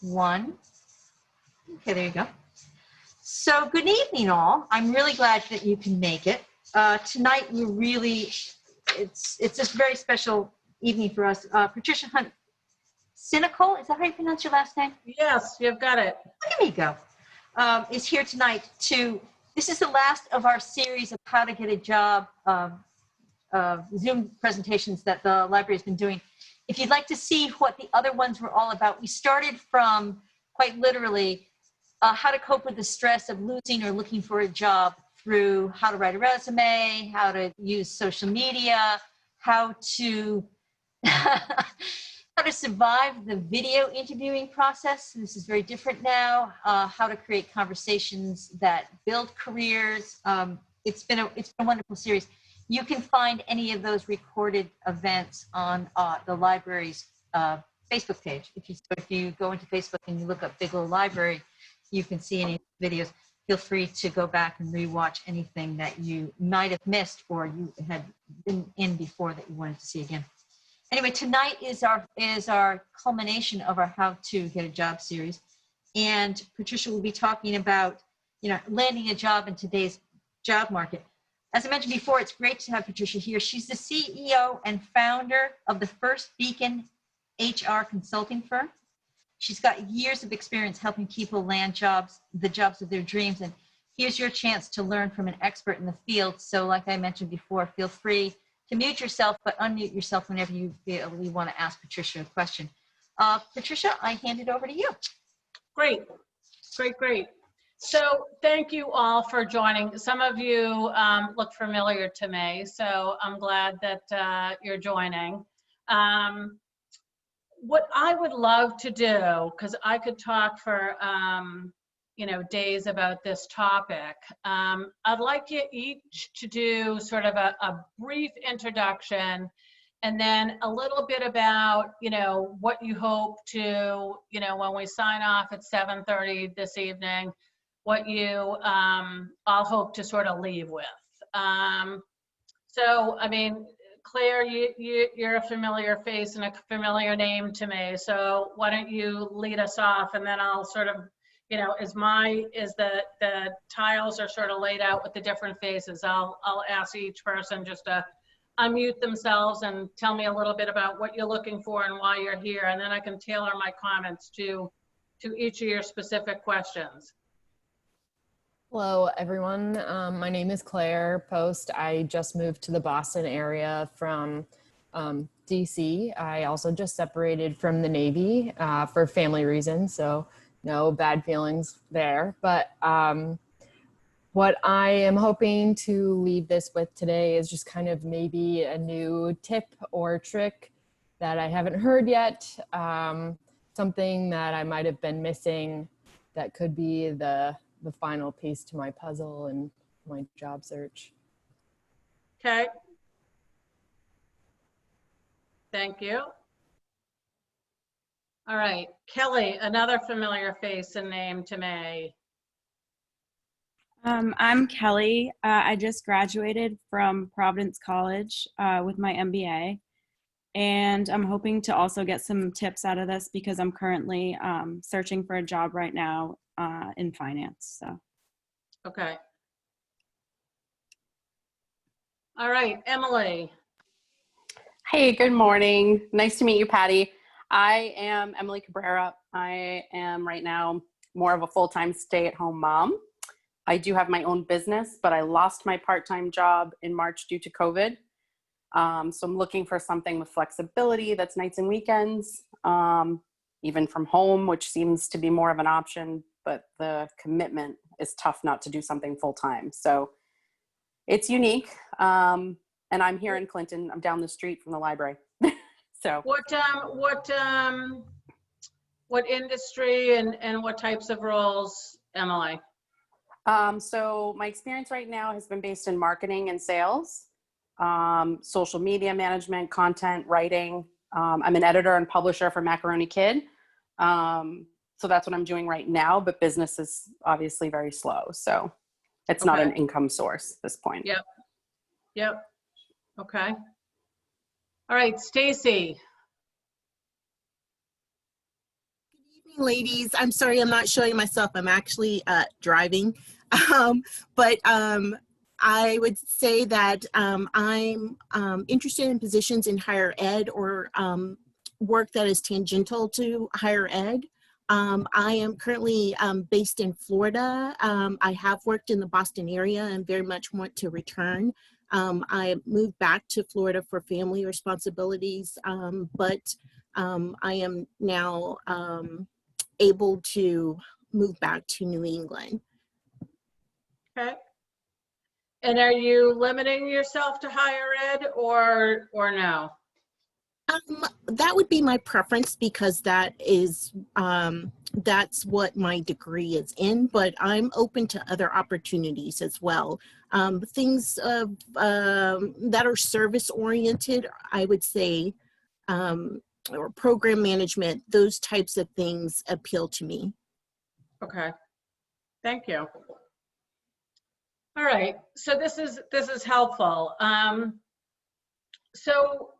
One. Okay, there you go. So good evening, all. I'm really glad that you can make it. Tonight, it's a very special evening for us. Patricia Hunt Sinacole, is that how you pronounce your last name? Yes, you've got it. There you go. Is here tonight this is the last of our series of how to get a job Zoom presentations that the library has been doing. If you'd like to see what the other ones were all about, we started from, quite literally, how to cope with the stress of losing or looking for a job through how to write a resume, how to use social media, how to how to survive the video interviewing process. This is very different now. How to create conversations that build careers. It's been a wonderful series. You can find any of those recorded events on the library's Facebook page. If you go into Facebook and you look up Bigelow Library, you can see any videos. Feel free to go back and rewatch anything that you might have missed or you had been in before that you wanted to see again. Anyway, tonight is our culmination of our How to Get a Job series, and Patricia will be talking about landing a job in today's job market. As I mentioned before, it's great to have Patricia here. She's the CEO and founder of the First Beacon HR consulting firm. She's got years of experience helping people land jobs, the jobs of their dreams. And here's your chance to learn from an expert in the field. So like I mentioned before, feel free to mute yourself, but unmute yourself whenever you want to ask Patricia a question. Patricia, I hand it over to you. Great. So thank you all for joining. Some of you look familiar to me, so I'm glad that you're joining. What I would love to do, because I could talk for days about this topic, I'd like you each to do sort of a brief introduction, and then a little bit about what you hope to when we sign off at 7:30 this evening, what you all hope to sort of leave with. So I mean, Claire, you're a familiar face and a familiar name to me, so why don't you lead us off, and then I'll sort of, as the tiles are sort of laid out with the different faces, I'll ask each person just to unmute themselves and tell me a little bit about what you're looking for and why you're here, and then I can tailor my comments to each of your specific questions. Hello, everyone. My name is Claire Post. I just moved to the Boston area from DC. I also just separated from the Navy for family reasons, so no bad feelings there. But what I am hoping to leave this with today is just kind of maybe a new tip or trick that I haven't heard yet, something that I might have been missing that could be the final piece to my puzzle and my job search. Okay. Thank you. All right, Kelly, another familiar face and name to me. I'm Kelly. I just graduated from Providence College with my MBA, and I'm hoping to also get some tips out of this because I'm currently searching for a job right now in finance. So. Okay. All right, Emily. Hey, good morning. Nice to meet you, Patty. I am Emily Cabrera. I am right now more of a full-time stay-at-home mom. I do have my own business, but I lost my part-time job in March due to COVID. So I'm looking for something with flexibility that's nights and weekends, even from home, which seems to be more of an option, but the commitment is tough not to do something full-time. So it's unique. And I'm here in Clinton. I'm down the street from the library. So what industry and what types of roles, Emily? So my experience right now has been based in marketing and sales, social media management, content writing. I'm an editor and publisher for Macaroni Kid. So that's what I'm doing right now, but business is obviously very slow. So it's not an income source at this point. Yep. Okay. All right, Stacey. Ladies, I'm sorry I'm not showing myself. I'm actually driving. But I would say that I'm interested in positions in higher ed or work that is tangential to higher ed. I am currently based in Florida. I have worked in the Boston area and very much want to return. I moved back to Florida for family responsibilities, but I am now able to move back to New England. Okay. And are you limiting yourself to higher ed or no? That would be my preference because that is that's what my degree is in, but I'm open to other opportunities as well. Things that are service oriented, I would say, or program management, those types of things appeal to me. Okay, thank you. All right, so this is helpful. So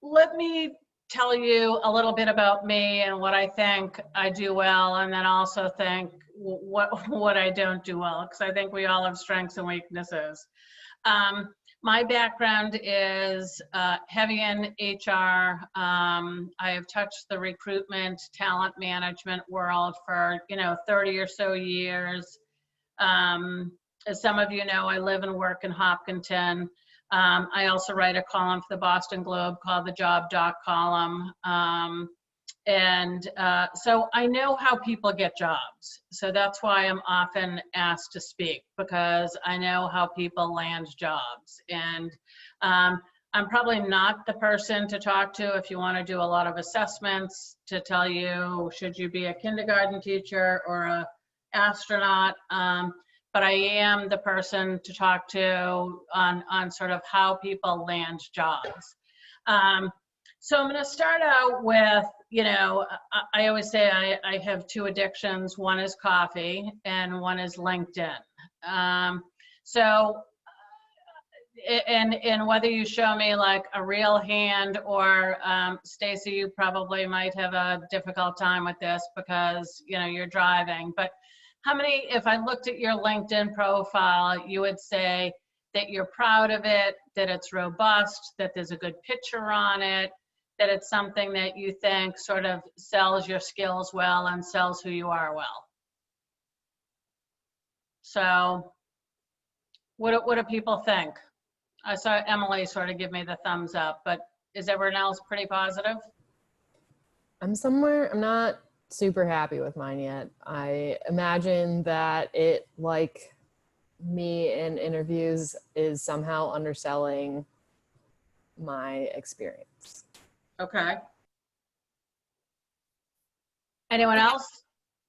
let me tell you a little bit about me and what I think I do well, and then also think what I don't do well, because I think we all have strengths and weaknesses. My background is heavy in HR. I have touched the recruitment, talent management world for 30 or so years. As some of you know, I live and work in Hopkinton. I also write a column for the Boston Globe called the Job Doc column. So I know how people get jobs. So that's why I'm often asked to speak, because I know how people land jobs. And I'm probably not the person to talk to if you want to do a lot of assessments to tell you, should you be a kindergarten teacher or an astronaut? But I am the person to talk to on sort of how people land jobs. So I'm going to start out with, I always say I have two addictions. One is coffee and one is LinkedIn. And whether you show me like a real hand or Stacey, you probably might have a difficult time with this because, you're driving. But how many, if I looked at your LinkedIn profile, you would say that you're proud of it, that it's robust, that there's a good picture on it, that it's something that you think sort of sells your skills well and sells who you are well? So what do people think? I saw Emily sort of give me the thumbs up, but is everyone else pretty positive? I'm not super happy with mine yet. I imagine that it, like me in interviews, is somehow underselling my experience. Okay. Anyone else?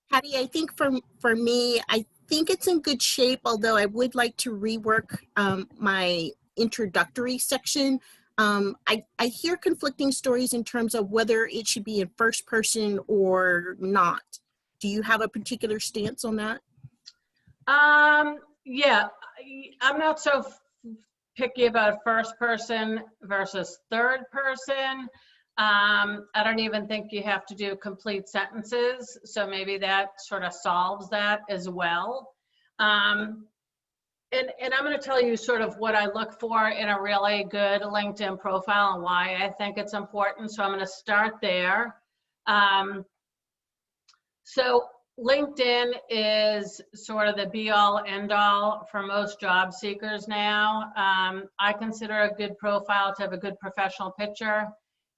Patty, I think for me, I think it's in good shape, although I would like to rework my introductory section. I hear conflicting stories in terms of whether it should be in first person or not. Do you have a particular stance on that? Yeah, I'm not so picky about first person versus third person. I don't even think you have to do complete sentences, so maybe that sort of solves that as well. And I'm going to tell you sort of what I look for in a really good LinkedIn profile and why I think it's important. So I'm going to start there. So LinkedIn is sort of the be-all, end-all for most job seekers now. I consider a good profile to have a good professional picture.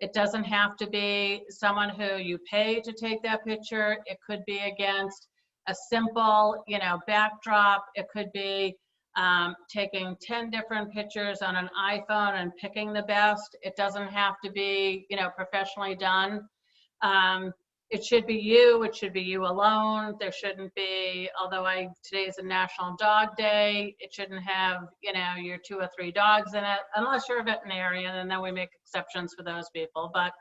It doesn't have to be someone who you pay to take that picture. It could be against a simple, backdrop. It could be taking 10 different pictures on an iPhone and picking the best. It doesn't have to be, professionally done. It should be you. It should be you alone. There shouldn't be, although today is a National Dog Day, it shouldn't have, your 2 or 3 dogs in it, unless you're a veterinarian, and then we make exceptions for those people. But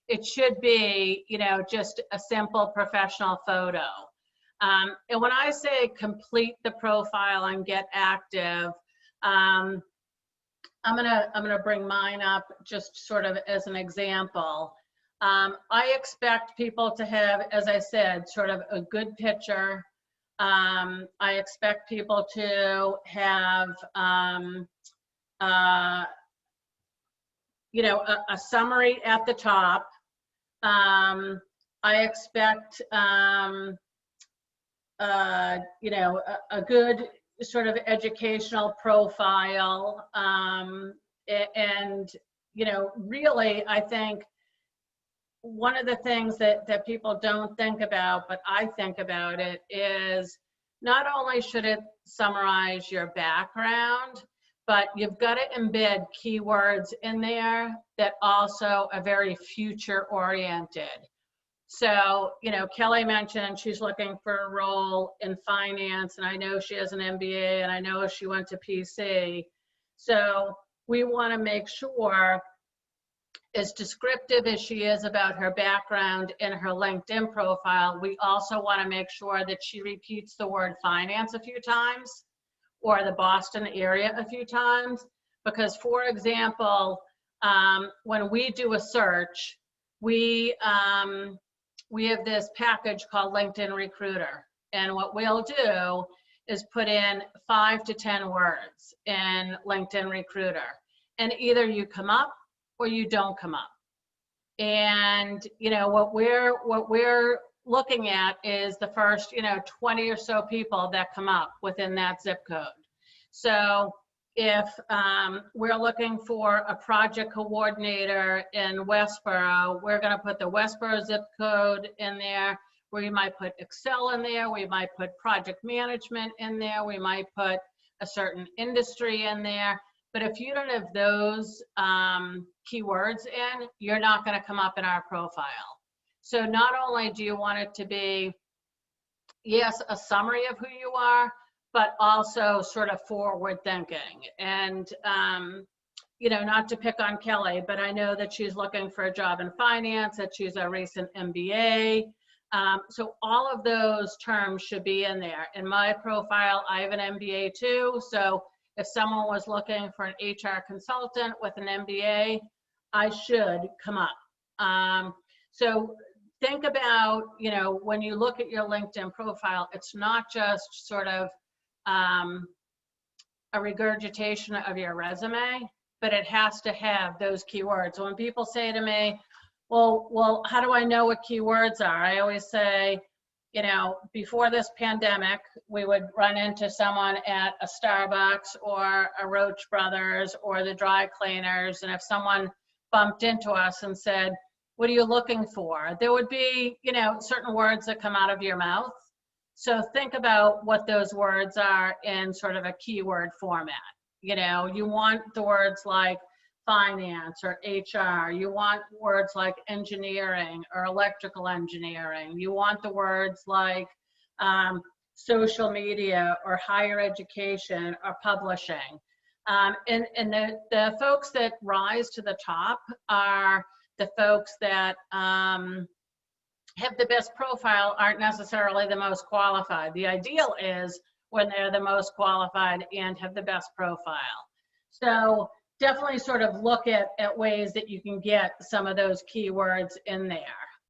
it should be, just a simple professional photo. And when I say complete the profile and get active, I'm gonna bring mine up just sort of as an example. I expect people to have, as I said, sort of a good picture. I expect people to have, you know, a summary at the top. I expect, you know, a good sort of educational profile. And, you know, really, I think one of the things that people don't think about, but I think about it, is not only should it summarize your background, but you've got to embed keywords in there that also are very future oriented. So, you know, Kelly mentioned she's looking for a role in finance, and I know she has an MBA, and I know she went to PC. So we want to make sure, as descriptive as she is about her background in her LinkedIn profile, we also want to make sure that she repeats the word finance a few times, or the Boston area a few times. Because, for example, when we do a search, we have this package called LinkedIn Recruiter. And what we'll do is put in 5 to 10 words in LinkedIn Recruiter. And either you come up or you don't come up. And, you know, what we're looking at is the first, you know, 20 or so people that come up within that zip code. So if we're looking for a project coordinator in Westboro, we're going to put the Westboro zip code in there. We might put Excel in there. We might put project management in there. We might put a certain industry in there. But if you don't have those keywords in, you're not going to come up in our profile. So not only do you want it to be, yes, a summary of who you are, but also sort of forward thinking. And, you know, not to pick on Kelly, but I know that she's looking for a job in finance, that she's a recent MBA. So all of those terms should be in there. In my profile, I have an MBA too. So if someone was looking for an HR consultant with an MBA, I should come up. So think about, you know, when you look at your LinkedIn profile, it's not just sort of a regurgitation of your resume, but it has to have those keywords. So when people say to me, well, how do I know what keywords are? I always say, you know, before this pandemic, we would run into someone at a Starbucks or a Roach Brothers or the dry cleaners. And if someone bumped into us and said, what are you looking for? There would be, you know, certain words that come out of your mouth. So think about what those words are in sort of a keyword format. You know, you want the words like finance or HR. You want words like engineering or electrical engineering. You want the words like social media or higher education or publishing. And the folks that rise to the top are the folks that have the best profile, aren't necessarily the most qualified. The ideal is when they're the most qualified and have the best profile. So definitely sort of look at ways that you can get some of those keywords in there.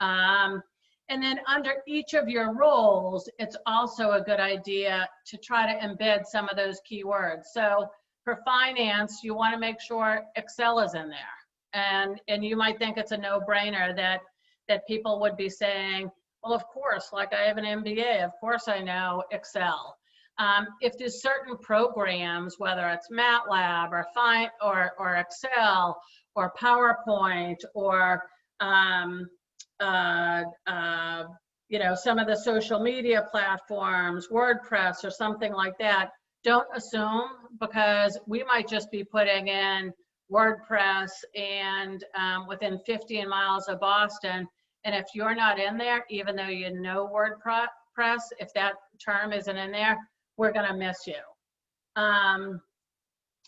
And then under each of your roles, it's also a good idea to try to embed some of those keywords. So for finance, you want to make sure Excel is in there. And you might think it's a no-brainer that people would be saying, well, of course, like I have an MBA, of course I know Excel. If there's certain programs, whether it's MATLAB or Excel or PowerPoint or you know, some of the social media platforms, WordPress or something like that, don't assume, because we might just be putting in WordPress and within 15 miles of Boston. And if you're not in there, even though you know WordPress, if that term isn't in there, we're going to miss you.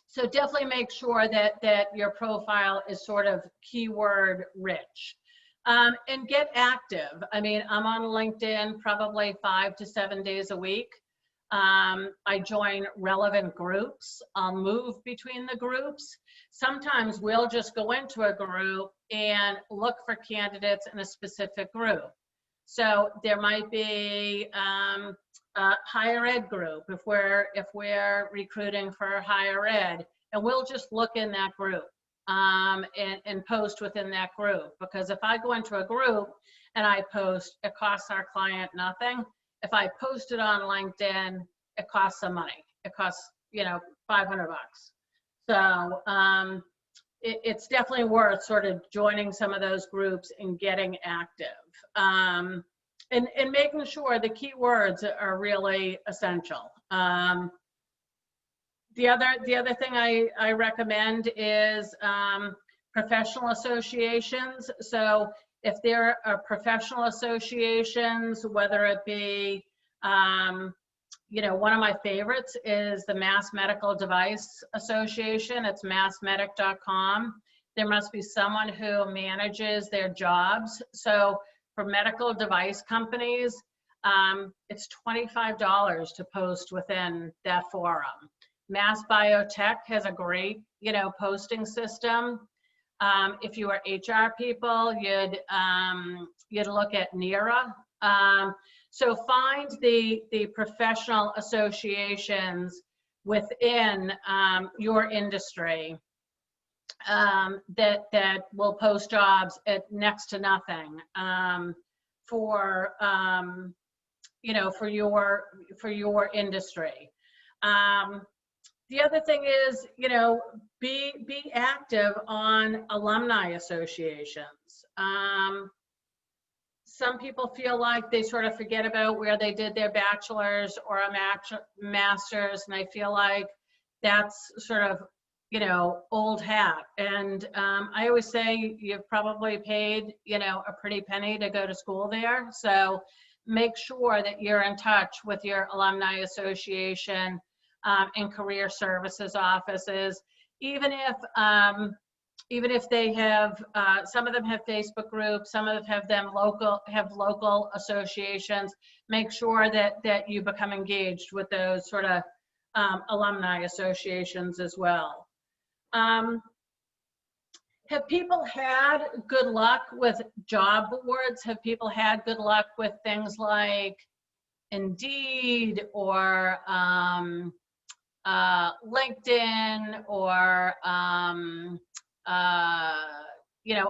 So definitely make sure that your profile is sort of keyword rich. And get active. I mean, I'm on LinkedIn probably 5 to 7 days a week. I join relevant groups. I'll move between the groups. Sometimes we'll just go into a group and look for candidates in a specific group. So there might be a higher ed group if we're recruiting for higher ed, and we'll just look in that group and post within that group. Because if I go into a group and I post, it costs our client nothing. If I post it on LinkedIn, it costs some money. It costs, $500. So it's definitely worth sort of joining some of those groups and getting active. And making sure the keywords are really essential. The other thing I recommend is professional associations. So if there are professional associations, whether it be, one of my favorites is the Mass Medical Device Association. It's massmedic.com. There must be someone who manages their jobs. So for medical device companies, it's $25 to post within that forum. Mass Biotech has a great, posting system. If you are HR people, you'd look at NERA. So find the professional associations within your industry that will post jobs at next to nothing for your industry. The other thing is, be active on alumni associations. Some people feel like they sort of forget about where they did their bachelor's or a master's, and I feel like that's sort of, old hat. And I always say you've probably paid, a pretty penny to go to school there. So make sure that you're in touch with your alumni association and career services offices, even if they have, some of them have Facebook groups, some of them have local associations. Make sure that you become engaged with those sort of alumni associations as well. Have people had good luck with job boards? Have people had good luck with things like Indeed or LinkedIn or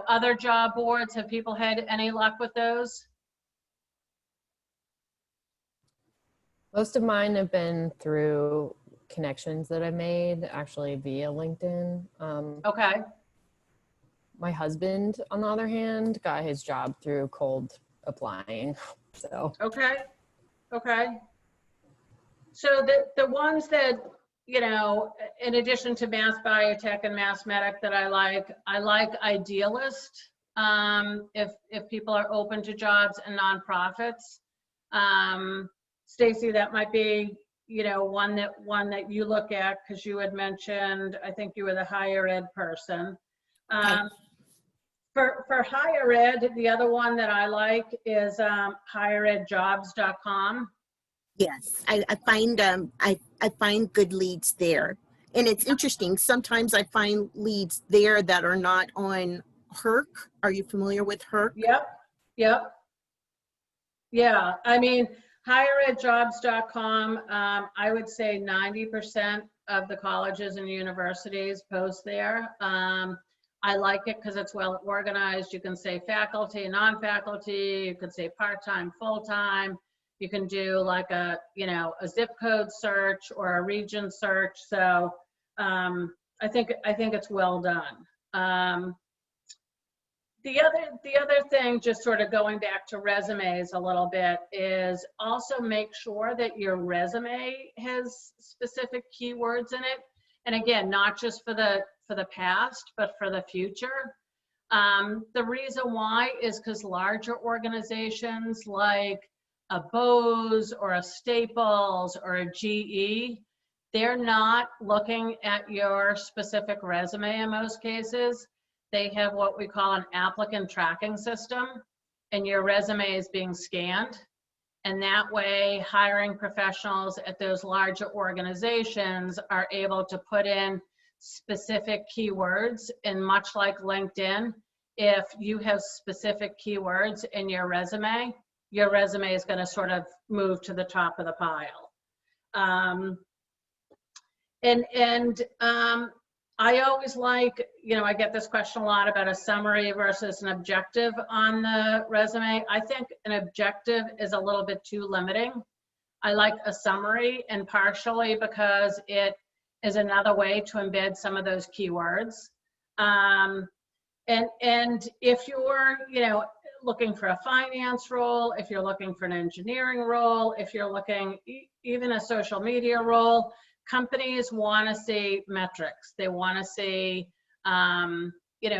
other job boards? Have people had any luck with those? Most of mine have been through connections that I've made, actually via LinkedIn. Okay. My husband, on the other hand, got his job through cold applying. So. Okay. So the ones that, in addition to Mass Biotech and Mass Medic that I like Idealist. If people are open to jobs and nonprofits. Stacey, that might be, one that you look at, because you had mentioned, I think you were the higher ed person. For higher ed, the other one that I like is higheredjobs.com. Yes, I find good leads there. And it's interesting, sometimes I find leads there that are not on HERC. Are you familiar with HERC? Yep. Yeah, I mean, higheredjobs.com, I would say 90% of the colleges and universities post there. I like it because it's well organized. You can say faculty, non-faculty, you can say part-time, full-time. You can do like a zip code search or a region search. So I think it's well done. The other thing, just sort of going back to resumes a little bit, is also make sure that your resume has specific keywords in it. And again, not just for the past, but for the future. The reason why is because larger organizations like a Bose or a Staples or a GE, they're not looking at your specific resume in most cases. They have what we call an applicant tracking system, and your resume is being scanned. And that way, hiring professionals at those larger organizations are able to put in specific keywords. And much like LinkedIn, if you have specific keywords in your resume is going to sort of move to the top of the pile. I always like, I get this question a lot about a summary versus an objective on the resume. I think an objective is a little bit too limiting. I like a summary, and partially because it is another way to embed some of those keywords. And if you're, looking for a finance role, if you're looking for an engineering role, if you're looking even a social media role, companies want to see metrics. They want to see,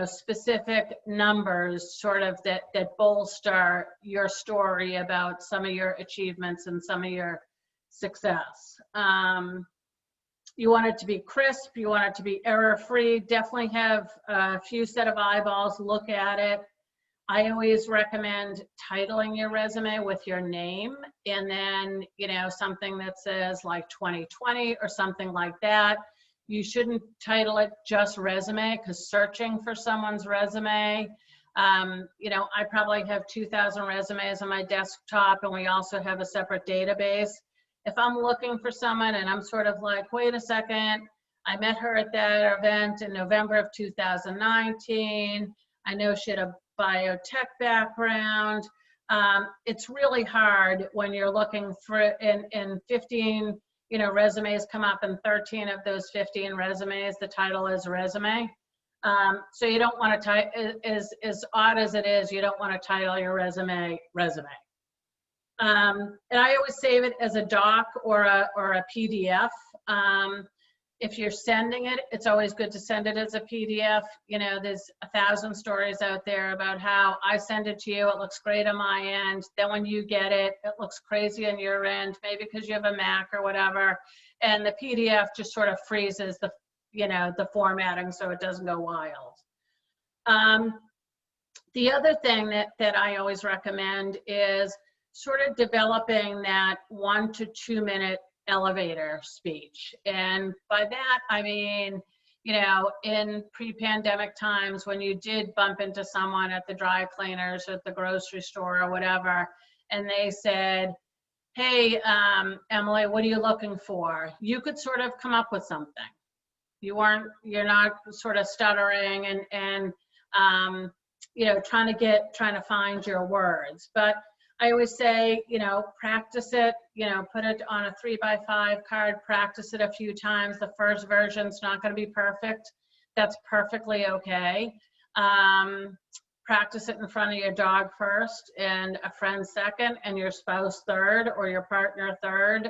specific numbers sort of that bolster your story about some of your achievements and some of your success. You want it to be crisp. You want it to be error-free. Definitely have a few set of eyeballs look at it. I always recommend titling your resume with your name, and then, something that says like 2020 or something like that. You shouldn't title it just resume, because searching for someone's resume, I probably have 2,000 resumes on my desktop, and we also have a separate database. If I'm looking for someone and I'm sort of like, wait a second, I met her at that event in November of 2019. I know she had a biotech background. It's really hard when you're looking for, in 15, resumes come up, and 13 of those 15 resumes, the title is resume. So you don't want to as odd as it is, you don't want to title your resume. And I always save it as a doc or a PDF. If you're sending it, it's always good to send it as a PDF. There's 1,000 stories out there about how I send it to you, it looks great on my end. Then when you get it, it looks crazy on your end, maybe because you have a Mac or whatever. And the PDF just sort of freezes the formatting so it doesn't go wild. The other thing that I always recommend is sort of developing that 1 to 2 minute elevator speech. And by that, I mean, in pre-pandemic times when you did bump into someone at the dry cleaners or at the grocery store or whatever, and they said, hey, Emily, what are you looking for? You could sort of come up with something. You're not sort of stuttering and trying to find your words. But I always say, practice it, put it on a 3x5 card, practice it a few times. The first version's not going to be perfect. That's perfectly okay. Practice it in front of your dog first, and a friend second, and your spouse third, or your partner third,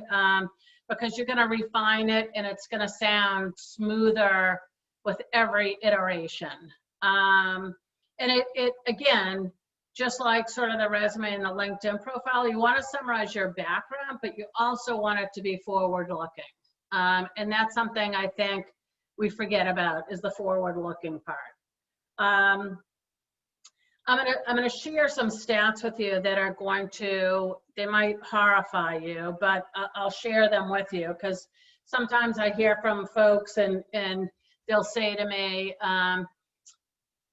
because you're going to refine it, and it's going to sound smoother with every iteration. And it again, just like sort of the resume and the LinkedIn profile, you want to summarize your background, but you also want it to be forward-looking. And that's something I think we forget about, is the forward-looking part. I'm gonna share some stats with you that are they might horrify you, but I'll share them with you, because sometimes I hear from folks and they'll say to me,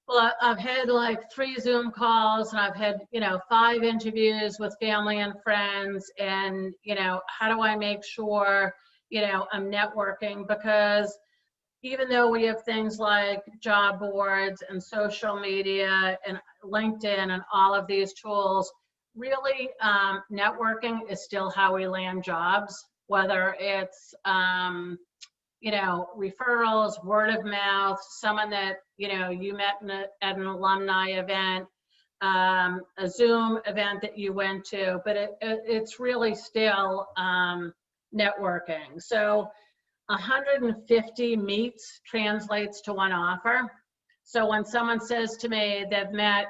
well, I've had like 3 Zoom calls, and I've had, 5 interviews with family and friends, and, how do I make sure, I'm networking? Because even though we have things like job boards and social media and LinkedIn and all of these tools, really networking is still how we land jobs, whether it's, referrals, word of mouth, someone that, you met at an alumni event, a Zoom event that you went to, but it's really still networking. So 150 meets translates to 1 offer. So when someone says to me they've met,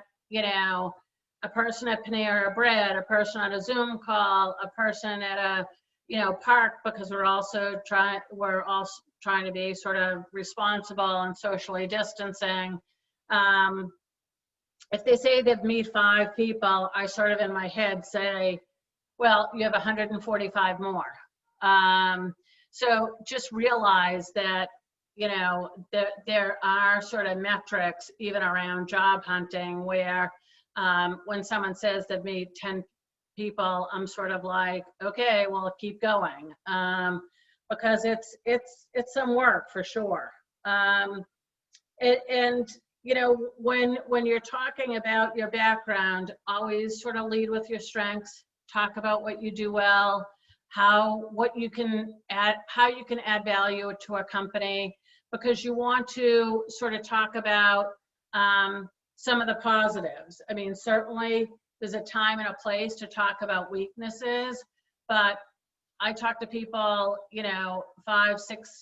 a person at Panera Bread, a person on a Zoom call, a person at a, park, because we're also trying to be sort of responsible and socially distancing. If they say they've met 5 people, I sort of in my head say, Well, you have 145 more. So just realize that, you know, there are sort of metrics even around job hunting where when someone says they've made 10 people, I'm sort of like, okay, well, keep going, because it's some work for sure. And you know, when you're talking about your background, always sort of lead with your strengths. Talk about what you do well, how you can add value to a company, because you want to sort of talk about some of the positives. I mean, certainly there's a time and a place to talk about weaknesses, but I talk to people, you know, 5-6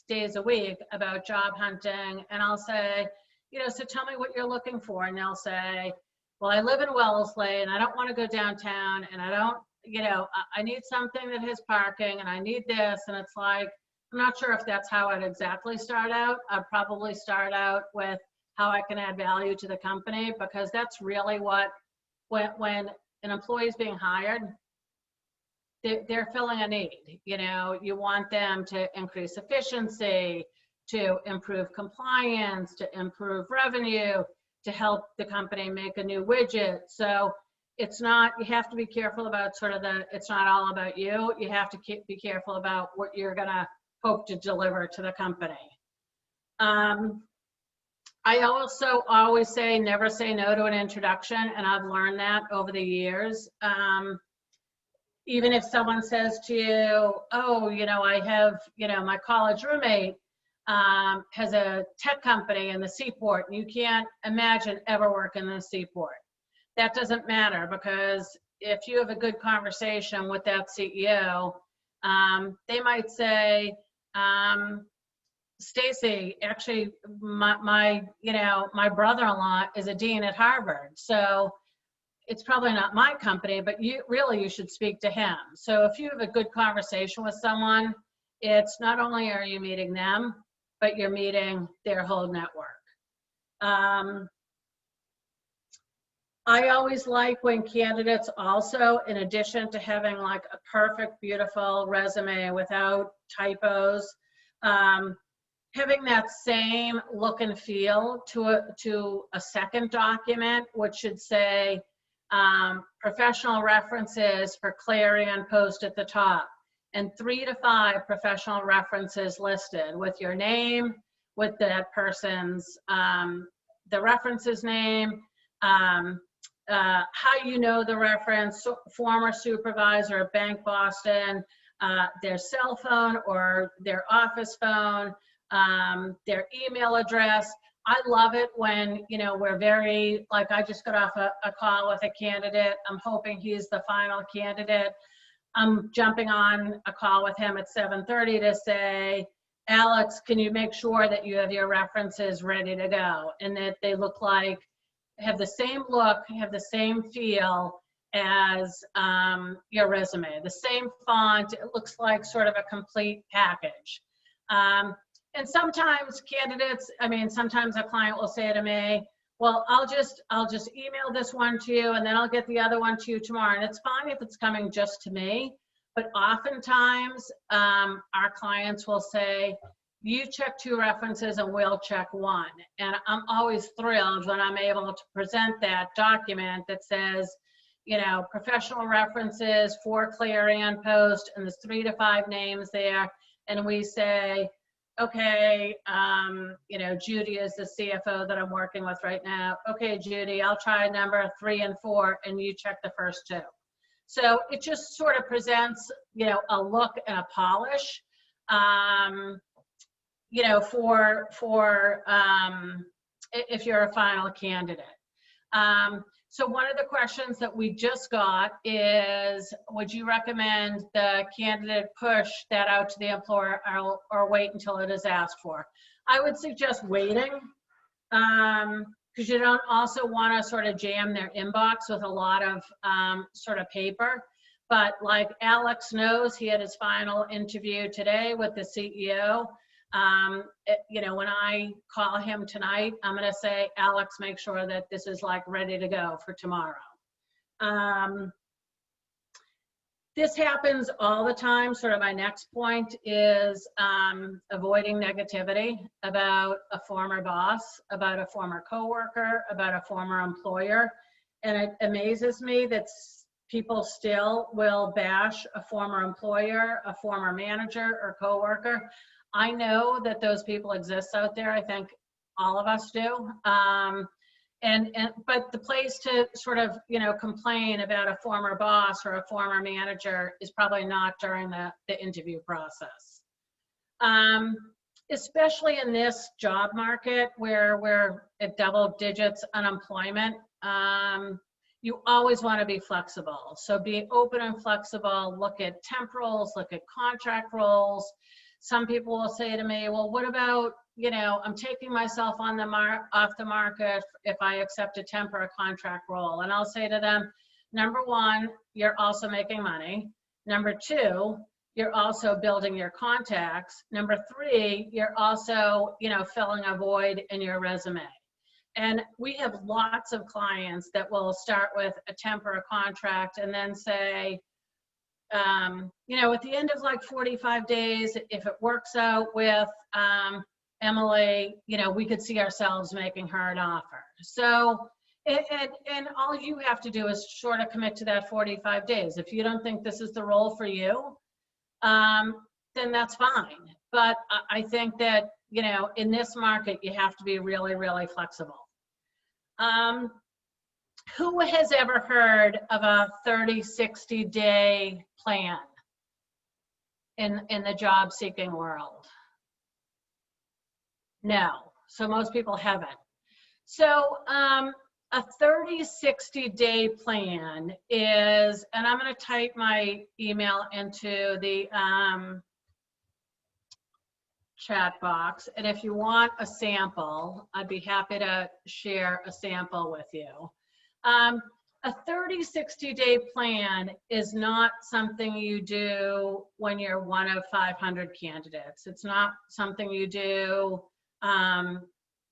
days a week about job hunting, and I'll say, you know, so tell me what you're looking for. And they'll say, well, I live in Wellesley and I don't want to go downtown, and I don't, you know, I need something that has parking, and I need this. And it's like, I'm not sure if that's how I'd exactly start out. I'd probably start out with how I can add value to the company, because that's really what, when an employee is being hired, they're filling a need. You know, you want them to increase efficiency, to improve compliance, to improve revenue, to help the company make a new widget. So it's not, you have to be careful about sort of it's not all about you. You have to be careful about what you're gonna hope to deliver to the company. I also always say, never say no to an introduction, and I've learned that over the years. Even if someone says to you, oh, you know, I have, you know, my college roommate has a tech company in the Seaport, and you can't imagine ever working in the Seaport. That doesn't matter, because if you have a good conversation with that CEO, they might say, Stacey, actually, my brother-in-law is a dean at Harvard, so it's probably not my company, but you should speak to him. So if you have a good conversation with someone, it's not only are you meeting them, but you're meeting their whole network. I always like when candidates also, in addition to having like a perfect, beautiful resume without typos, having that same look and feel to a second document, which should say professional references for Clarion Post at the top, and 3 to 5 professional references listed with your name, with that person's, the reference's name, how you know the reference, former supervisor at Bank Boston, their cell phone or their office phone, their email address. I love it when, you know, we're very, like I just got off a call with a candidate. I'm hoping he's the final candidate. I'm jumping on a call with him at 7:30 to say, Alex, can you make sure that you have your references ready to go, and that they look like, have the same look, have the same feel as your resume, the same font. It looks like sort of a complete package. And sometimes candidates, I mean, sometimes a client will say to me, well, I'll just email this one to you, and then I'll get the other one to you tomorrow. And it's fine if it's coming just to me, but oftentimes our clients will say, you check 2 references and we'll check 1. And I'm always thrilled when I'm able to present that document that says, you know, professional references for Clarion Post, and there's 3 to 5 names there. And we say, okay, you know, Judy is the CFO that I'm working with right now. Okay, Judy, I'll try number 3 and 4, and you check the first 2. So it just sort of presents, you know, a look and a polish, you know, for if you're a final candidate. So one of the questions that we just got is, would you recommend the candidate push that out to the employer or wait until it is asked for? I would suggest waiting, because you don't also want to sort of jam their inbox with a lot of sort of paper. But like Alex knows, he had his final interview today with the CEO. You know, when I call him tonight, I'm going to say, Alex, make sure that this is like ready to go for tomorrow. This happens all the time. Sort of my next point is avoiding negativity about a former boss, about a former coworker, about a former employer. And it amazes me that people still will bash a former employer, a former manager or coworker. I know that those people exist out there. I think all of us do. But the place to sort of, you know, complain about a former boss or a former manager is probably not during the interview process. Especially in this job market where we're at double digits unemployment, you always want to be flexible. So be open and flexible, look at temp roles, look at contract roles. Some people will say to me, well, what about, you know, I'm taking myself on off the market if I accept a temp or a contract role. And I'll say to them, number one, you're also making money. Number two, you're also building your contacts. Number three, you're also, you know, filling a void in your resume. And we have lots of clients that will start with a temp or a contract and then say, you know, at the end of like 45 days, if it works out with Emily, you know, we could see ourselves making her an offer. So, and all you have to do is sort of commit to that 45 days. If you don't think this is the role for you, then that's fine. But I think that, you know, in this market, you have to be really, really flexible. Who has ever heard of a 30-60 day plan in the job seeking world? No, so most people haven't. So a 30-60 day plan is, and I'm going to type my email into the chat box, and if you want a sample, I'd be happy to share a sample with you. A 30-60 day plan is not something you do when you're one of 500 candidates. It's not something you do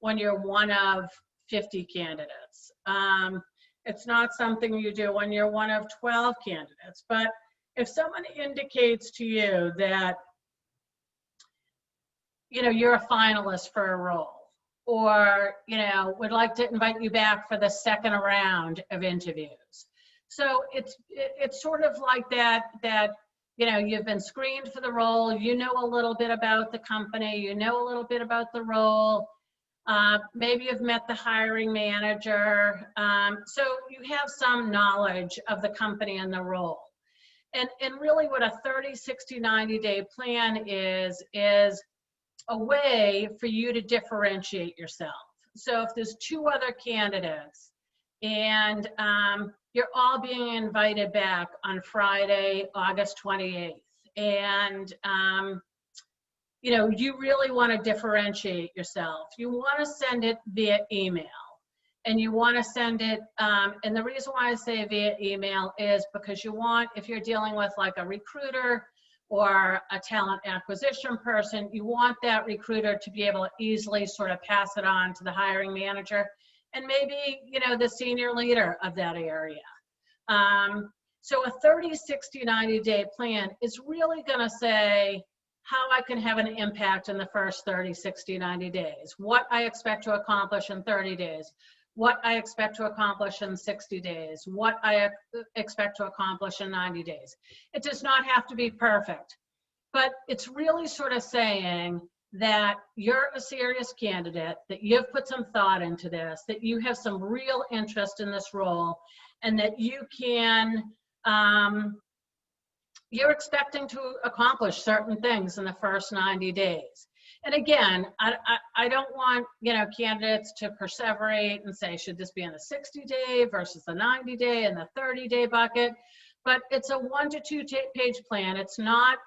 when you're one of 50 candidates. It's not something you do when you're one of 12 candidates. But if someone indicates to you that, you know, you're a finalist for a role, or, you know, would like to invite you back for the second round of interviews. So it's sort of like that, you know, you've been screened for the role, you know a little bit about the company, you know a little bit about the role, maybe you've met the hiring manager, so you have some knowledge of the company and the role. And really what a 30, 60, 90 day plan is a way for you to differentiate yourself. So if there's two other candidates and you're all being invited back on Friday, August 28th, and you know, you really want to differentiate yourself. You want to send it via email, and you want to send it, and the reason why I say via email is because you want, if you're dealing with like a recruiter or a talent acquisition person, you want that recruiter to be able to easily sort of pass it on to the hiring manager and maybe, you know, the senior leader of that area. So a 30, 60, 90 day plan is really going to say how I can have an impact in the first 30, 60, 90 days, what I expect to accomplish in 30 days, what I expect to accomplish in 60 days, what I expect to accomplish in 90 days. It does not have to be perfect, but it's really sort of saying that you're a serious candidate, that you've put some thought into this, that you have some real interest in this role, and that you can, you're expecting to accomplish certain things in the first 90 days. And again, I don't want, you know, candidates to perseverate and say, should this be in the 60 day versus the 90 day and the 30 day bucket? But it's a 1 to 2 page plan. It's not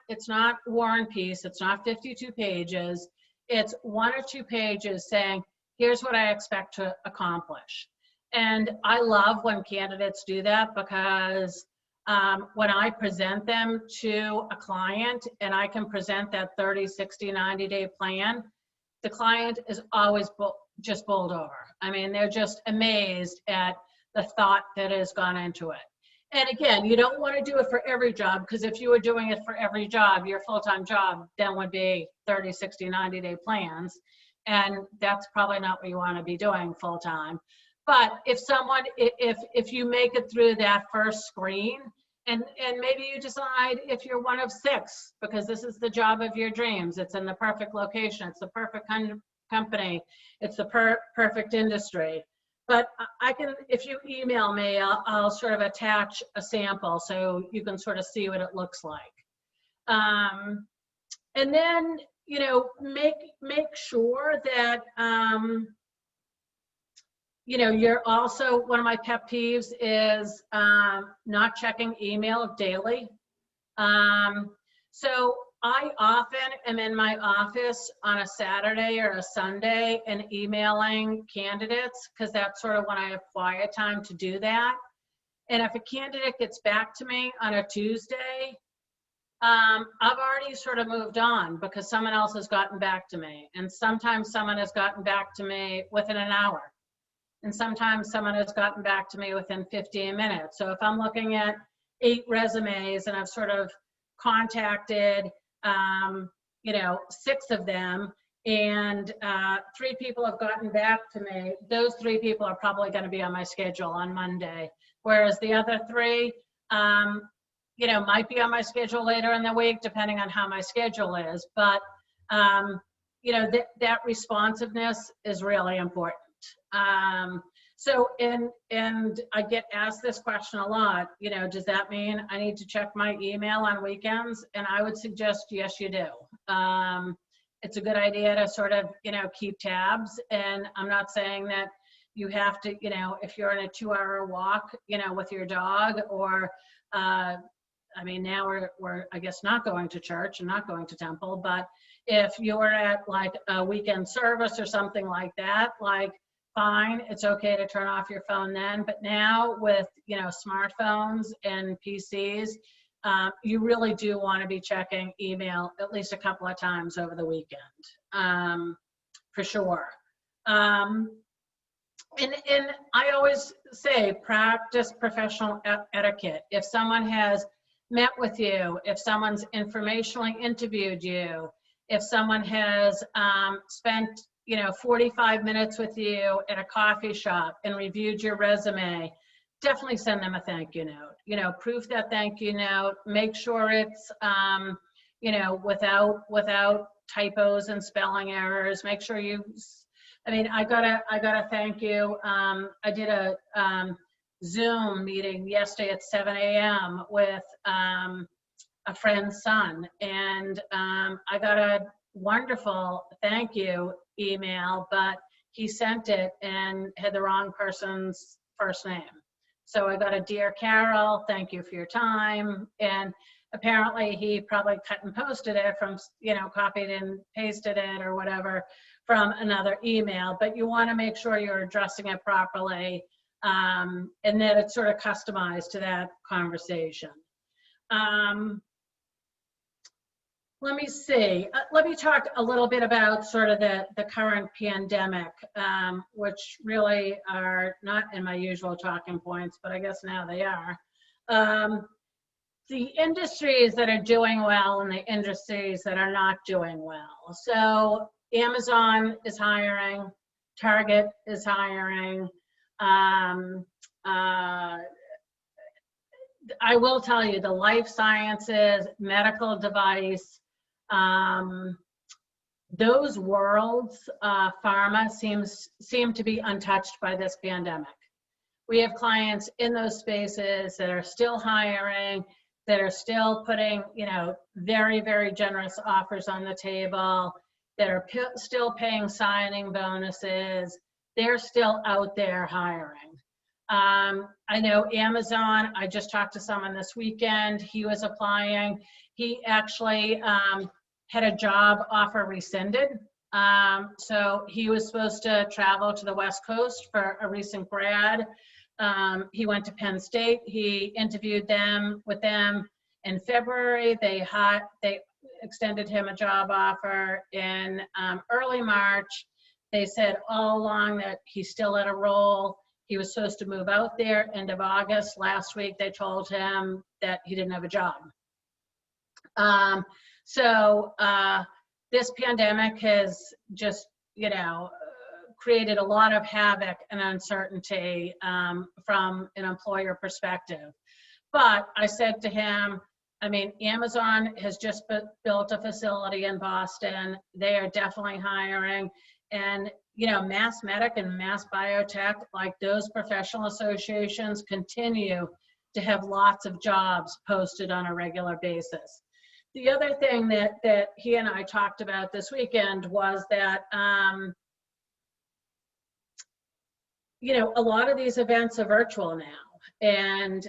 War and Peace. It's not 52 pages. It's 1 or 2 pages saying, here's what I expect to accomplish. And I love when candidates do that, because when I present them to a client and I can present that 30, 60, 90 day plan, the client is always just bowled over. I mean, they're just amazed at the thought that has gone into it. And again, you don't want to do it for every job, because if you were doing it for every job, your full-time job then would be 30, 60, 90-day plans. And that's probably not what you want to be doing full-time. But if someone, if you make it through that first screen, and maybe you decide if you're one of 6, because this is the job of your dreams, it's in the perfect location, it's the perfect company, it's the perfect industry. But I can, if you email me, I'll sort of attach a sample so you can sort of see what it looks like. And then, you know, make sure that, you know, you're also, one of my pet peeves is not checking email daily. So I often am in my office on a Saturday or a Sunday and emailing candidates, because that's sort of when I have quiet time to do that. And if a candidate gets back to me on a Tuesday, I've already sort of moved on because someone else has gotten back to me. And sometimes someone has gotten back to me within an hour. And sometimes someone has gotten back to me within 15 minutes. So if I'm looking at 8 resumes and I've sort of contacted, you know, 6 of them, and 3 people have gotten back to me, those 3 people are probably going to be on my schedule on Monday. Whereas the other 3, you know, might be on my schedule later in the week, depending on how my schedule is. But, you know, that responsiveness is really important. So, and I get asked this question a lot, you know, does that mean I need to check my email on weekends? And I would suggest, yes, you do. It's a good idea to sort of, you know, keep tabs. And I'm not saying that you have to, you know, if you're in a 2-hour walk, you know, with your dog, or, I mean, now we're, I guess, not going to church and not going to temple, but if you're at like a weekend service or something like that, like, fine, it's okay to turn off your phone then. But now with, you know, smartphones and PCs, you really do want to be checking email at least a couple of times over the weekend, for sure. And I always say, practice professional etiquette. If someone has met with you, if someone's informationally interviewed you, if someone has spent, you know, 45 minutes with you at a coffee shop and reviewed your resume, definitely send them a thank you note. You know, proof that thank you note, make sure it's, you know, without typos and spelling errors. Make sure you, I mean, I gotta thank you. I did a Zoom meeting yesterday at 7 a.m. with a friend's son, and I got a wonderful thank you email, but he sent it and had the wrong person's first name. So I got a dear Carol, thank you for your time. And apparently he probably cut and posted it from, you know, copied and pasted it or whatever from another email, but you want to make sure you're addressing it properly, and that it's sort of customized to that conversation. Let me see. Let me talk a little bit about sort of the current pandemic, which really are not in my usual talking points, but I guess now they are. The industries that are doing well and the industries that are not doing well. So Amazon is hiring, Target is hiring. I will tell you, the life sciences, medical device, those worlds, pharma seem to be untouched by this pandemic. We have clients in those spaces that are still hiring, that are still putting, you know, very, very generous offers on the table, that are still paying signing bonuses. They're still out there hiring. I know Amazon, I just talked to someone this weekend, he was applying. He actually had a job offer rescinded. So he was supposed to travel to the West Coast for a recent grad. He went to Penn State. He interviewed with them in February. They extended him a job offer in early March. They said all along that he's still at a role. He was supposed to move out there end of August. Last week, they told him that he didn't have a job. This pandemic has just, created a lot of havoc and uncertainty from an employer perspective. But I said to him, Amazon has just built a facility in Boston. They are definitely hiring. And, Mass Medic and Mass Biotech, like those professional associations, continue to have lots of jobs posted on a regular basis. The other thing that he and I talked about this weekend was that, a lot of these events are virtual now. And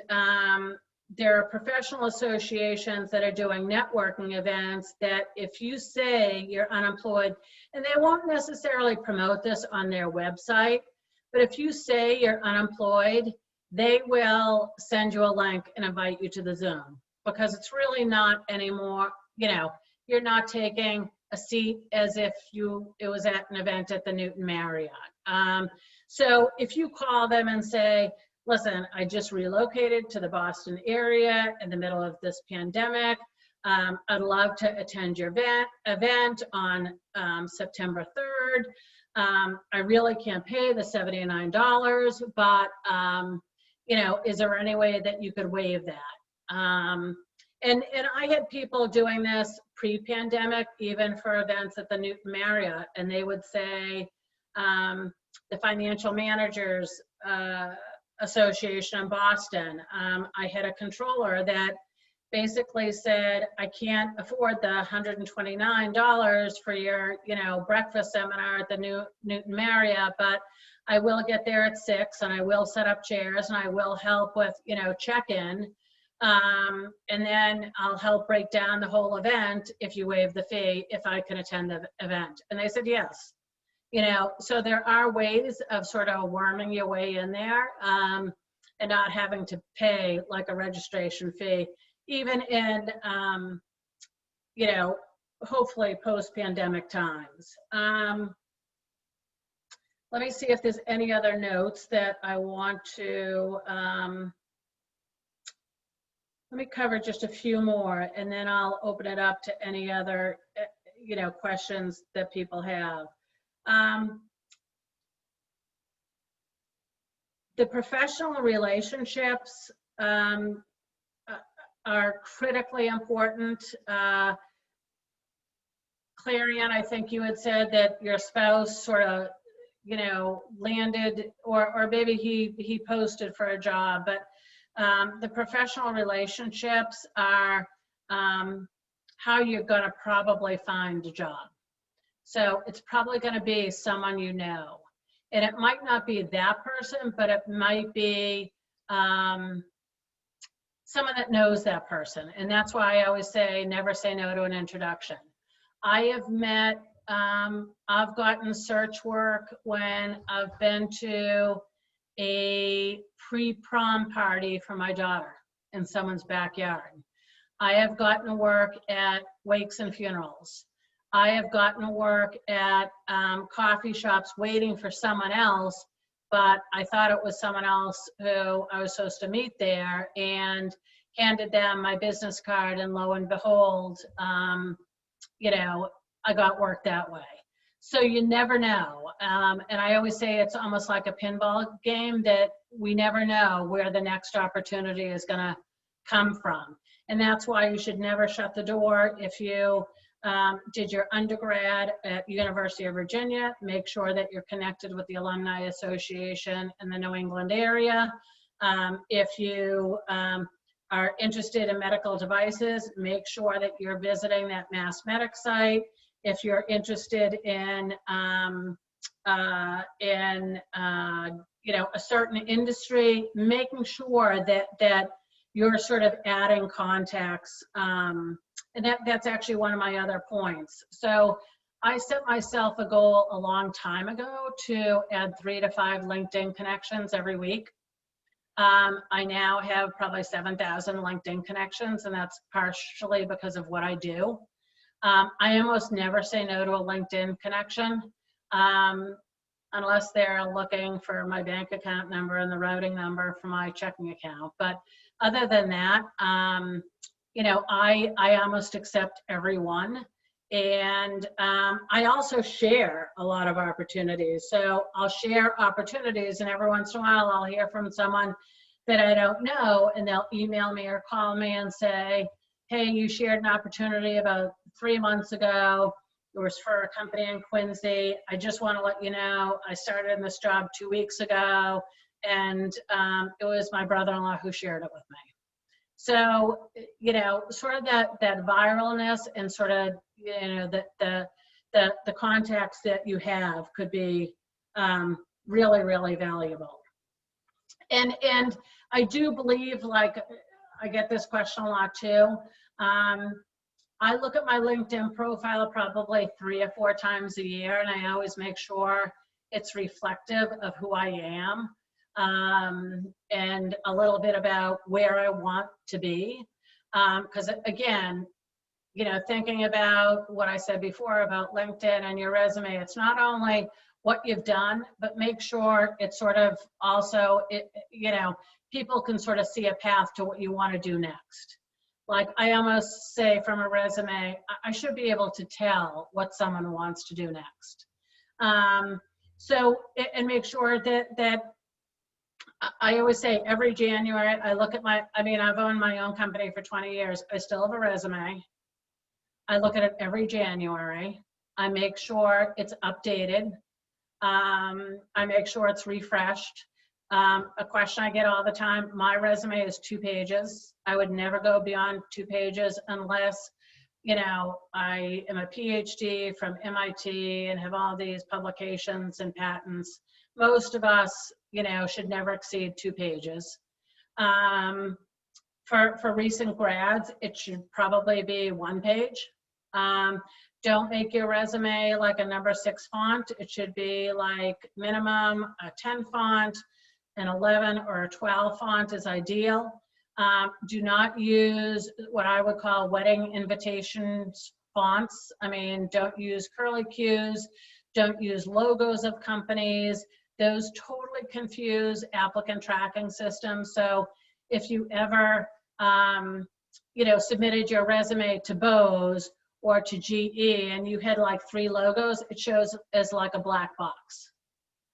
there are professional associations that are doing networking events that if you say you're unemployed, and they won't necessarily promote this on their website, but if you say you're unemployed, they will send you a link and invite you to the Zoom, because it's really not anymore, you're not taking a seat as if it was at an event at the Newton Marriott. So if you call them and say, listen, I just relocated to the Boston area in the middle of this pandemic. I'd love to attend your event on September 3rd. I really can't pay the $79, but is there any way that you could waive that? And I had people doing this pre-pandemic, even for events at the Newton Marriott, and they would say, the Financial Managers Association in Boston. I had a controller that basically said, I can't afford the $129 for your, breakfast seminar at the Newton Marriott, but I will get there at 6 and I will set up chairs and I will help with, check-in. And then I'll help break down the whole event if you waive the fee, if I can attend the event. And they said, yes. So there are ways of sort of worming your way in there and not having to pay like a registration fee, even in, hopefully post-pandemic times. Let me see if there's any other notes that I want to, let me cover just a few more and then I'll open it up to any other, questions that people have. The professional relationships are critically important. Clarion, I think you had said that your spouse sort of, landed, or maybe he posted for a job, but the professional relationships are how you're going to probably find a job. So it's probably going to be someone you know. And it might not be that person, but it might be someone that knows that person. And that's why I always say, never say no to an introduction. I have met, I've gotten search work when I've been to a pre-prom party for my daughter in someone's backyard. I have gotten work at wakes and funerals. I have gotten work at coffee shops waiting for someone else, but I thought it was someone else who I was supposed to meet there and handed them my business card, and lo and behold, I got work that way. So you never know. And I always say it's almost like a pinball game, that we never know where the next opportunity is going to come from. And that's why you should never shut the door. If you did your undergrad at University of Virginia, make sure that you're connected with the Alumni Association in the New England area. If you are interested in medical devices, make sure that you're visiting that Mass Medic site. If you're interested in a certain industry, making sure that you're sort of adding contacts. And that's actually one of my other points. So I set myself a goal a long time ago to add 3 to 5 LinkedIn connections every week. I now have probably 7,000 LinkedIn connections, and that's partially because of what I do. I almost never say no to a LinkedIn connection. unless they're looking for my bank account number and the routing number for my checking account. But other than that, you know, I almost accept everyone. And I also share a lot of opportunities. So I'll share opportunities, and every once in a while I'll hear from someone that I don't know, and they'll email me or call me and say, hey, you shared an opportunity about 3 months ago. It was for a company in Quincy. I just want to let you know, I started in this job 2 weeks ago, and it was my brother-in-law who shared it with me. So, you know, sort of that viralness and sort of, you know, the contacts that you have could be really, really valuable. And I do believe, like, I get this question a lot too. I look at my LinkedIn profile probably 3 or 4 times a year, and I always make sure it's reflective of who I am, and a little bit about where I want to be. Because again, you know, thinking about what I said before about LinkedIn and your resume, it's not only what you've done, but make sure it's sort of also, you know, people can sort of see a path to what you want to do next. Like, I almost say from a resume, I should be able to tell what someone wants to do next. So, and make sure that I always say every January, I look at I mean, I've owned my own company for 20 years. I still have a resume. I look at it every January. I make sure it's updated. I make sure it's refreshed. A question I get all the time, my resume is 2 pages. I would never go beyond 2 pages unless, you know, I am a PhD from MIT and have all these publications and patents. Most of us, you know, should never exceed 2 pages. For recent grads, it should probably be 1 page. Don't make your resume like a number 6 font. It should be like minimum a 10 font, an 11 or a 12 font is ideal. Do not use what I would call wedding invitations fonts. I mean, don't use curly cues. Don't use logos of companies. Those totally confuse applicant tracking systems. So if you ever, you know, submitted your resume to Bose or to GE and you had like 3 logos, it shows as like a black box.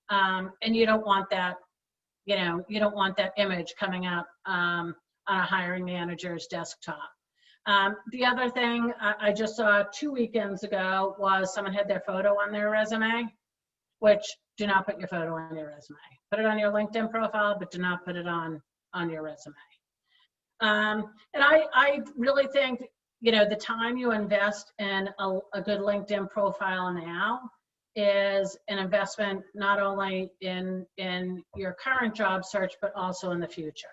And you don't want that, you know, you don't want that image coming up on a hiring manager's desktop. The other thing I just saw 2 weekends ago was someone had their photo on their resume, which do not put your photo on your resume. Put it on your LinkedIn profile, but do not put it on your resume. And I really think, you know, the time you invest in a good LinkedIn profile now is an investment not only in your current job search, but also in the future.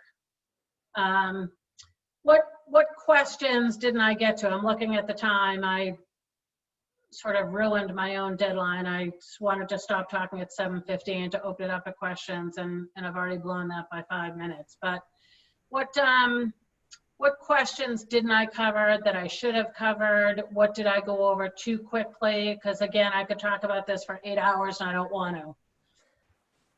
What questions didn't I get to? I'm looking at the time. I sort of ruined my own deadline. I wanted to stop talking at 7:15 to open it up at questions, and I've already blown that by 5 minutes. But what questions didn't I cover that I should have covered? What did I go over too quickly? Because again, I could talk about this for 8 hours and I don't want to.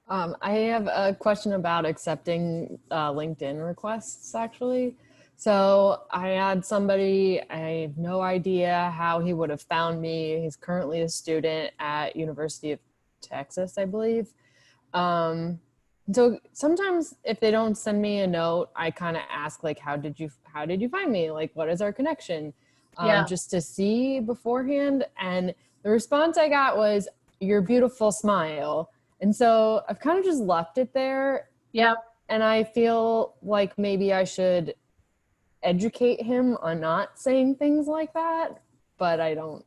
I have a question about accepting LinkedIn requests, actually. So I had somebody, I have no idea how he would have found me. He's currently a student at University of Texas, I believe. So sometimes if they don't send me a note, I kind of ask, like, how did you find me? Like, what is our connection? Yeah. Just to see beforehand. And the response I got was, your beautiful smile. And so I've kind of just left it there. Yep. And I feel like maybe I should educate him on not saying things like that, but I don't.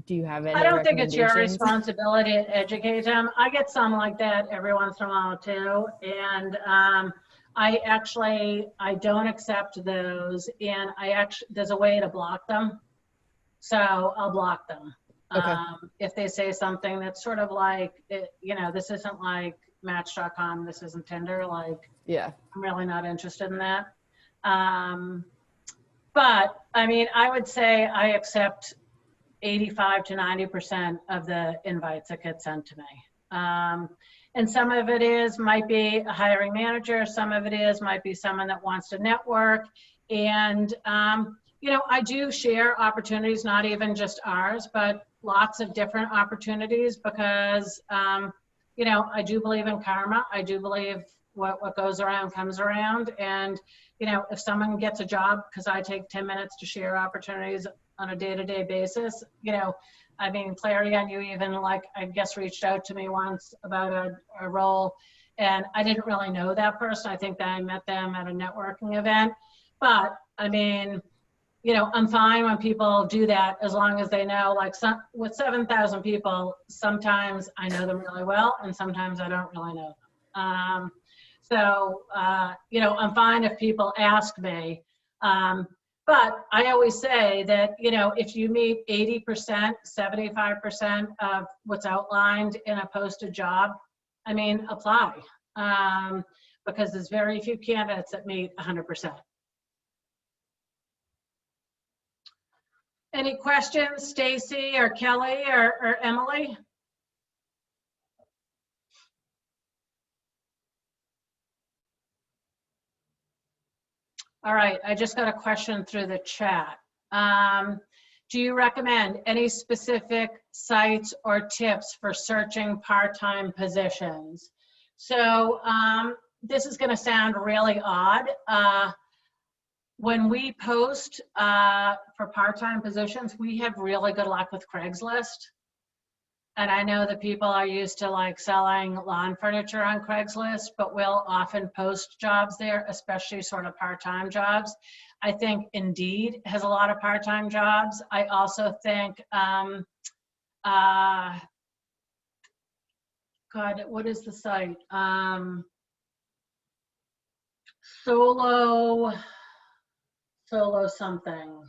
Do you have any I don't think it's your recommendations? responsibility to educate them. I get some like that every once in a while too. And I don't accept those. And there's a way to block them. So I'll block them. Okay. If they say something that's sort of like, you know, this isn't like Match.com, this isn't Tinder, like, Yeah. I'm really not interested in that. But I mean, I would say I accept 85 to 90% of the invites that get sent to me. And some of it might be a hiring manager, some of it might be someone that wants to network. And, you know, I do share opportunities, not even just ours, but lots of different opportunities because, you know, I do believe in karma. I do believe what goes around comes around. And, you know, if someone gets a job, because I take 10 minutes to share opportunities on a day-to-day basis, you know, I mean, Claire, you even like, I guess, reached out to me once about a role, and I didn't really know that person. I think that I met them at a networking event. But I mean, you know, I'm fine when people do that as long as they know, like with 7,000 people, sometimes I know them really well and sometimes I don't really know them. You know, I'm fine if people ask me. But I always say that, you know, if you meet 80%, 75% of what's outlined in a posted job, I mean, apply. Because there's very few candidates that meet 100%. Any questions, Stacy or Kelly or Emily? All right, I just got a question through the chat. Do you recommend any specific sites or tips for searching part-time positions? So this is going to sound really odd. When we post for part-time positions, we have really good luck with Craigslist. And I know that people are used to like selling lawn furniture on Craigslist, but we'll often post jobs there, especially sort of part-time jobs. I think Indeed has a lot of part-time jobs. I also think, God, what is the site? Solo something.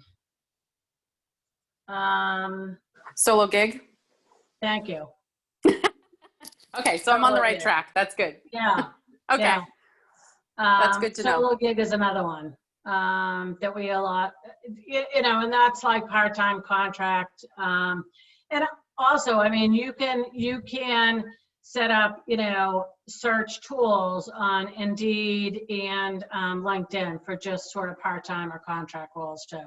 Solo gig. Thank you. Okay, so I'm on the right track. That's good. Yeah. Okay. Yeah. That's good to know. Solo gig is another one that we a lot, you know, and that's like part-time contract. And also, I mean, you can set up, you know, search tools on Indeed and LinkedIn for just sort of part-time or contract roles too.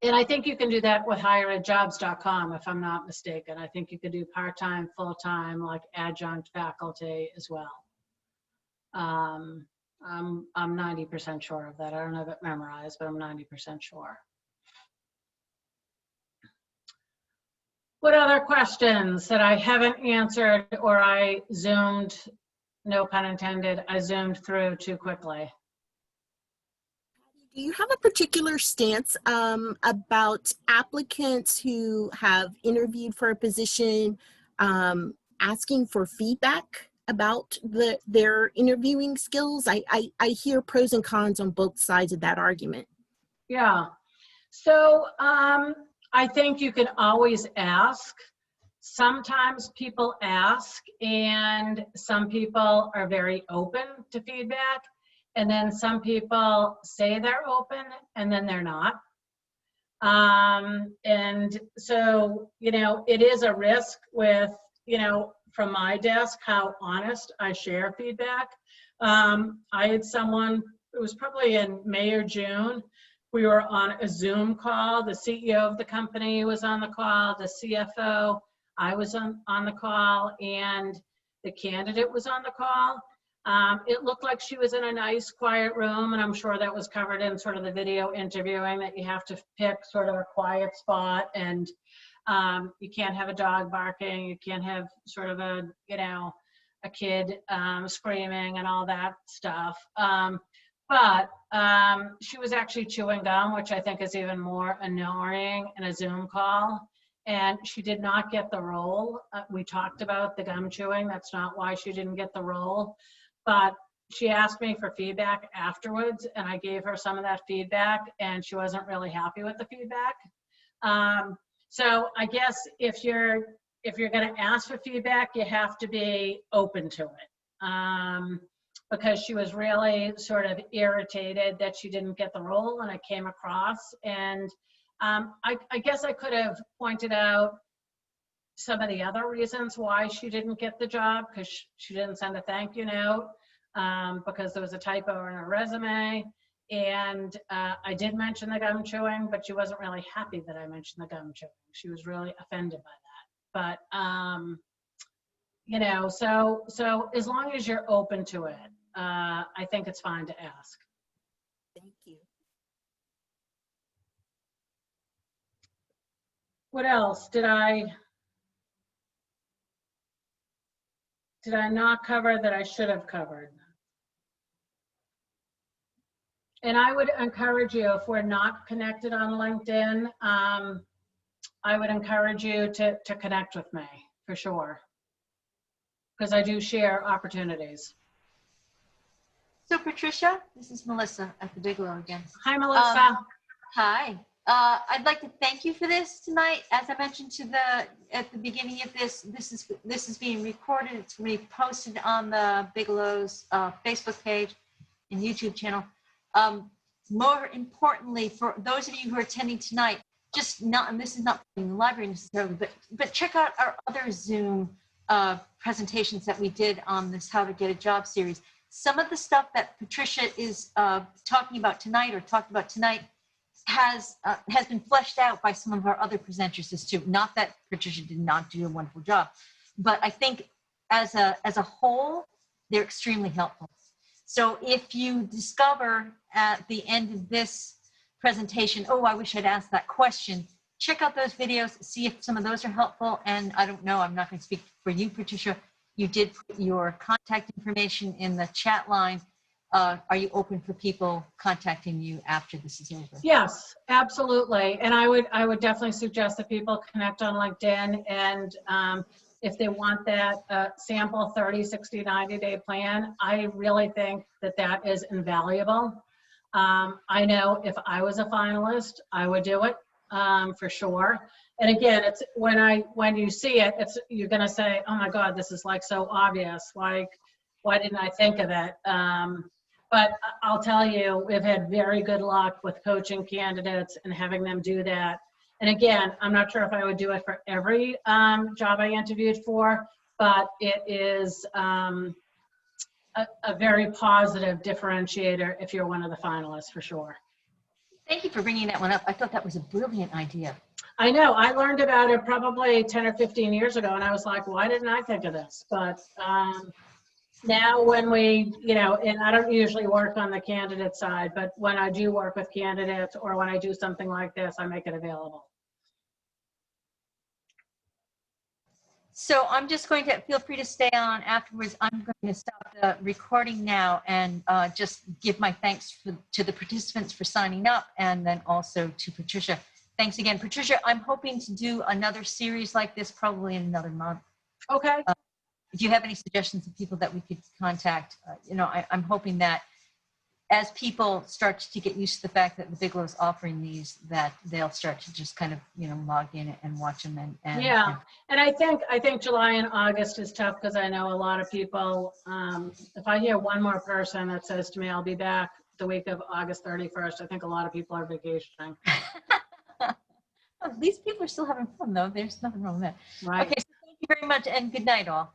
And I think you can do that with hireadjobs.com, if I'm not mistaken. I think you could do part-time, full-time, like adjunct faculty as well. I'm 90% sure of that. I don't have it memorized, but I'm 90% sure. What other questions that I haven't answered or I zoomed, no pun intended, I zoomed through too quickly? Do you have a particular stance about applicants who have interviewed for a position asking for feedback about their interviewing skills? I hear pros and cons on both sides of that argument. Yeah. So I think you can always ask. Sometimes people ask and some people are very open to feedback. And then some people say they're open and then they're not. And so, you know, it is a risk with, you know, from my desk, how honest I share feedback. I had someone, it was probably in May or June, we were on a Zoom call. The CEO of the company was on the call, the CFO, I was on the call, and the candidate was on the call. It looked like she was in a nice quiet room, and I'm sure that was covered in sort of the video interviewing, that you have to pick sort of a quiet spot, and you can't have a dog barking, you can't have sort of a, you know, a kid screaming and all that stuff. But she was actually chewing gum, which I think is even more annoying in a Zoom call. And she did not get the role. We talked about the gum chewing. That's not why she didn't get the role. But she asked me for feedback afterwards, and I gave her some of that feedback, and she wasn't really happy with the feedback. So I guess if you're going to ask for feedback, you have to be open to it. Because she was really sort of irritated that she didn't get the role, and it came across. And I guess I could have pointed out, some of the other reasons why she didn't get the job, because she didn't send a thank you note, because there was a typo in her resume. And I did mention the gum chewing, but she wasn't really happy that I mentioned the gum chewing. She was really offended by that. But, you know, so as long as you're open to it, I think it's fine to ask. Thank you. What else did I not cover that I should have covered? And I would encourage you, if we're not connected on LinkedIn, I would encourage you to connect with me for sure, because I do share opportunities. So Patricia, this is Melissa at the Bigelow again. Hi, Melissa. Hi. I'd like to thank you for this tonight. As I mentioned at the beginning of this is being recorded. It's going to be posted on the Bigelow's Facebook page and YouTube channel. More importantly, for those of you who are attending tonight, and this is not in the library necessarily, but check out our other Zoom presentations that we did on this How to Get a Job series. Some of the stuff that Patricia is talking about tonight has been fleshed out by some of our other presenters as too. Not that Patricia did not do a wonderful job, but I think as a whole, they're extremely helpful. So if you discover at the end of this presentation, oh, I wish I'd asked that question, check out those videos, see if some of those are helpful. And I don't know, I'm not going to speak for you, Patricia. You did put your contact information in the chat line. Are you open for people contacting you after this is over? Yes, absolutely. And I would definitely suggest that people connect on LinkedIn, and if they want that sample 30, 60, 90-day plan, I really think that is invaluable. I know if I was a finalist, I would do it for sure. And again, it's when you see it, you're gonna say, oh my God, this is like so obvious. Like, why didn't I think of it? But I'll tell you, we've had very good luck with coaching candidates and having them do that. And again, I'm not sure if I would do it for every job I interviewed for, but it is a very positive differentiator if you're one of the finalists, for sure. Thank you for bringing that one up. I thought that was a brilliant idea. I know, I learned about it probably 10 or 15 years ago, and I was like, why didn't I think of this? But now when we, and I don't usually work on the candidate side, but when I do work with candidates or when I do something like this, I make it available. So I'm just going to, feel free to stay on afterwards. I'm going to stop the recording now and just give my thanks to the participants for signing up, and then also to Patricia. Thanks again. Patricia, I'm hoping to do another series like this probably in another month. Okay. If you have any suggestions of people that we could contact, I'm hoping that as people start to get used to the fact that the Bigelow is offering these, that they'll start to just kind of, log in and watch them. Yeah, and I think July and August is tough because I know a lot of people, if I hear one more person that says to me, I'll be back the week of August 31st, I think a lot of people are vacationing. These people are still having fun though. There's nothing wrong with that. Right. Okay, so thank you very much and good night all.